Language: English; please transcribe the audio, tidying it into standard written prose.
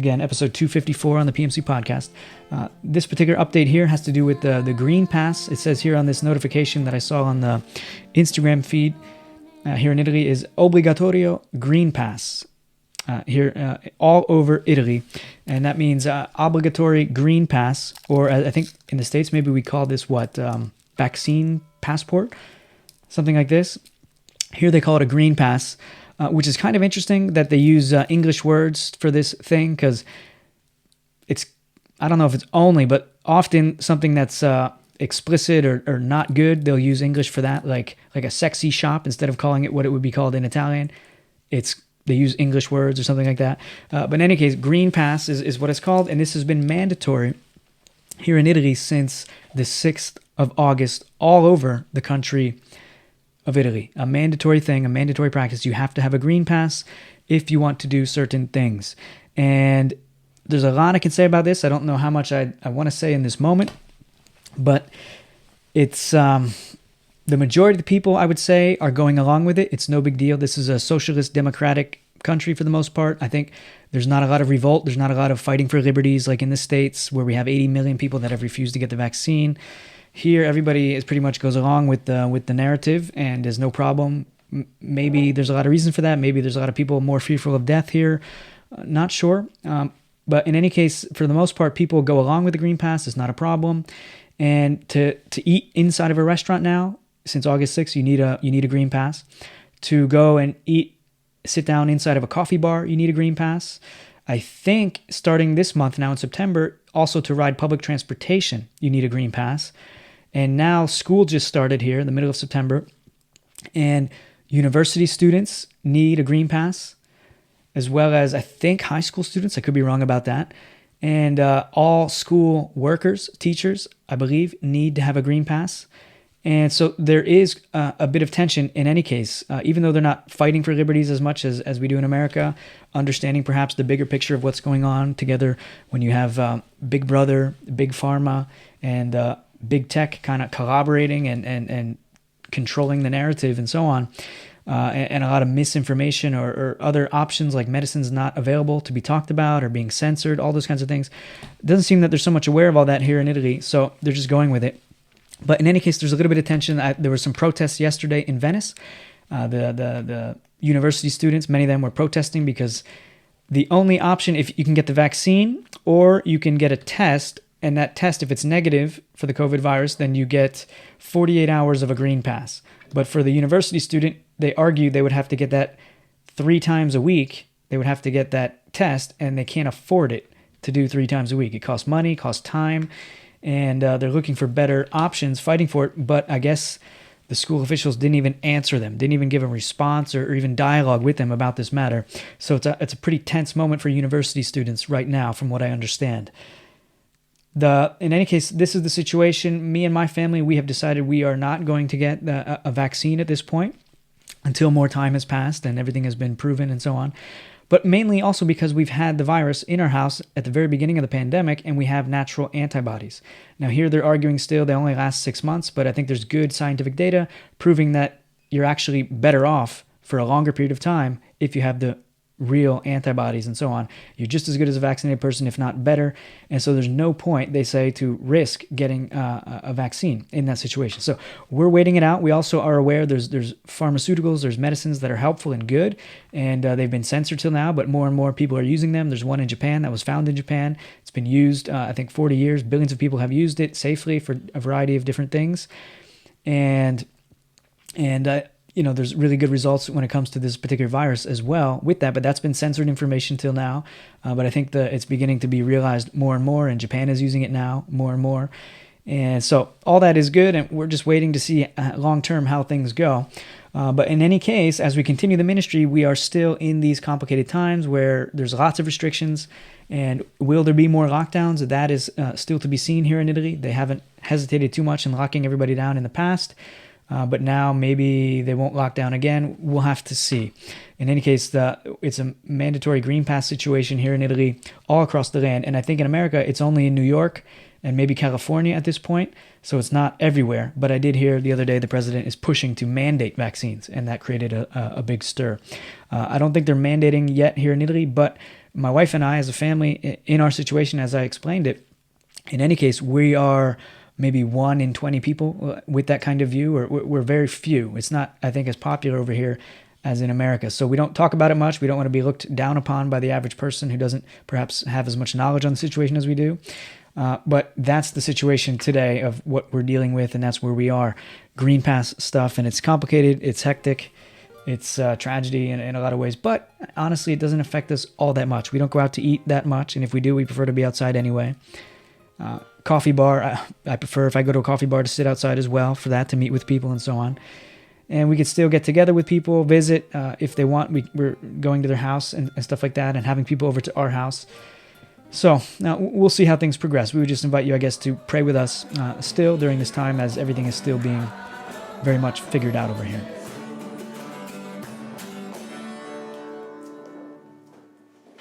Again, episode 254 on the PMC podcast. This particular update here has to do with the Green Pass. It says here on this notification that I saw on the Instagram feed here in Italy is Obbligatorio Green Pass. Here all over Italy. And that means obligatory Green Pass, or I think in the States, maybe we call this vaccine passport, something like this. Here they call it a Green Pass. Which is kind of interesting that they use English words for this thing, because it's, I don't know if it's only, but often something that's explicit or not good, they'll use English for that, like a sexy shop, instead of calling it what it would be called in Italian. They use English words or something like that. But in any case, Green Pass is what it's called, and this has been mandatory here in Italy since the 6th of August all over the country of Italy. A mandatory thing, a mandatory practice. You have to have a Green Pass if you want to do certain things. And there's a lot I can say about this. I don't know how much I want to say in this moment, but it's the majority of the people, I would say, are going along with it. It's no big deal. This is a socialist democratic country for the most part. I think there's not a lot of revolt. There's not a lot of fighting for liberties like in the States, where we have 80 million people that have refused to get the vaccine. Here, everybody is pretty much goes along with the narrative, and there's no problem. Maybe there's a lot of reasons for that. Maybe there's a lot of people more fearful of death here. Not sure. But in any case, for the most part, people go along with the Green Pass. It's not a problem. And to eat inside of a restaurant now, since August 6th, you need a Green Pass. To go and sit down inside of a coffee bar, you need a Green Pass. I think starting this month now in September, also to ride public transportation, you need a Green Pass. And now school just started here in the middle of September, and university students need a Green Pass, as well as I think high school students. I could be wrong about that. And all school workers, teachers, I believe, need to have a Green Pass. And so there is a bit of tension in any case, even though they're not fighting for liberties as much as we do in America, understanding perhaps the bigger picture of what's going on together when you have Big Brother, Big Pharma, and Big Tech kind of collaborating and controlling the narrative and so on, and a lot of misinformation or other options like medicines not available to be talked about or being censored, all those kinds of things. It doesn't seem that they're so much aware of all that here in Italy, so they're just going with it. But in any case, there's a little bit of tension. There were some protests yesterday in Venice. The university students, many of them were protesting because the only option, if you can get the vaccine or you can get a test, and that test, if it's negative for the COVID virus, then you get 48 hours of a Green Pass. But for the university student, they argue they would have to get that 3 times a week. They would have to get that test, and they can't afford it to do 3 times a week. It costs money, costs time, and they're looking for better options, fighting for it. But I guess the school officials didn't even answer them, didn't even give a response or even dialogue with them about this matter. So it's a pretty tense moment for university students right now, from what I understand. In any case, this is the situation. Me and my family, we have decided we are not going to get a vaccine at this point until more time has passed and everything has been proven and so on. But mainly also because we've had the virus in our house at the very beginning of the pandemic, and we have natural antibodies. Now here they're arguing still they only last 6 months, but I think there's good scientific data proving that you're actually better off for a longer period of time if you have the real antibodies and so on. You're just as good as a vaccinated person, if not better. And so there's no point, they say, to risk getting a vaccine in that situation. So we're waiting it out. We also are aware there's pharmaceuticals, there's medicines that are helpful and good, and they've been censored till now, but more and more people are using them. There's one in Japan that was found in Japan. It's been used, I think, 40 years. Billions of people have used it safely for a variety of different things. And there's really good results when it comes to this particular virus as well with that, but that's been censored information till now. But I think it's beginning to be realized more and more, and Japan is using it now more and more. And so all that is good, and we're just waiting to see long-term how things go. But in any case, as we continue the ministry, we are still in these complicated times where there's lots of restrictions. And will there be more lockdowns? That is still to be seen here in Italy. They haven't hesitated too much in locking everybody down in the past. But now maybe they won't lock down again. We'll have to see. In any case, it's a mandatory Green Pass situation here in Italy, all across the land. And I think in America, it's only in New York and maybe California at this point. So it's not everywhere. But I did hear the other day the president is pushing to mandate vaccines, and that created a big stir. I don't think they're mandating yet here in Italy, but My wife and I, as a family, in our situation, as I explained it, in any case, we are maybe 1 in 20 people with that kind of view, or we're very few. It's not, I think, as popular over here as in America. So we don't talk about it much. We don't want to be looked down upon by the average person who doesn't perhaps have as much knowledge on the situation as we do. But that's the situation today of what we're dealing with, and that's where we are. Green Pass stuff, and it's complicated, it's hectic, it's tragedy in a lot of ways. But honestly, it doesn't affect us all that much. We don't go out to eat that much, and if we do, we prefer to be outside anyway. Coffee bar, I prefer if I go to a coffee bar to sit outside as well for that, to meet with people and so on. And we could still get together with people, visit if they want. We're going to their house and stuff like that, and having people over to our house. So now we'll see how things progress. We would just invite you, I guess, to pray with us still during this time, as everything is still being very much figured out over here.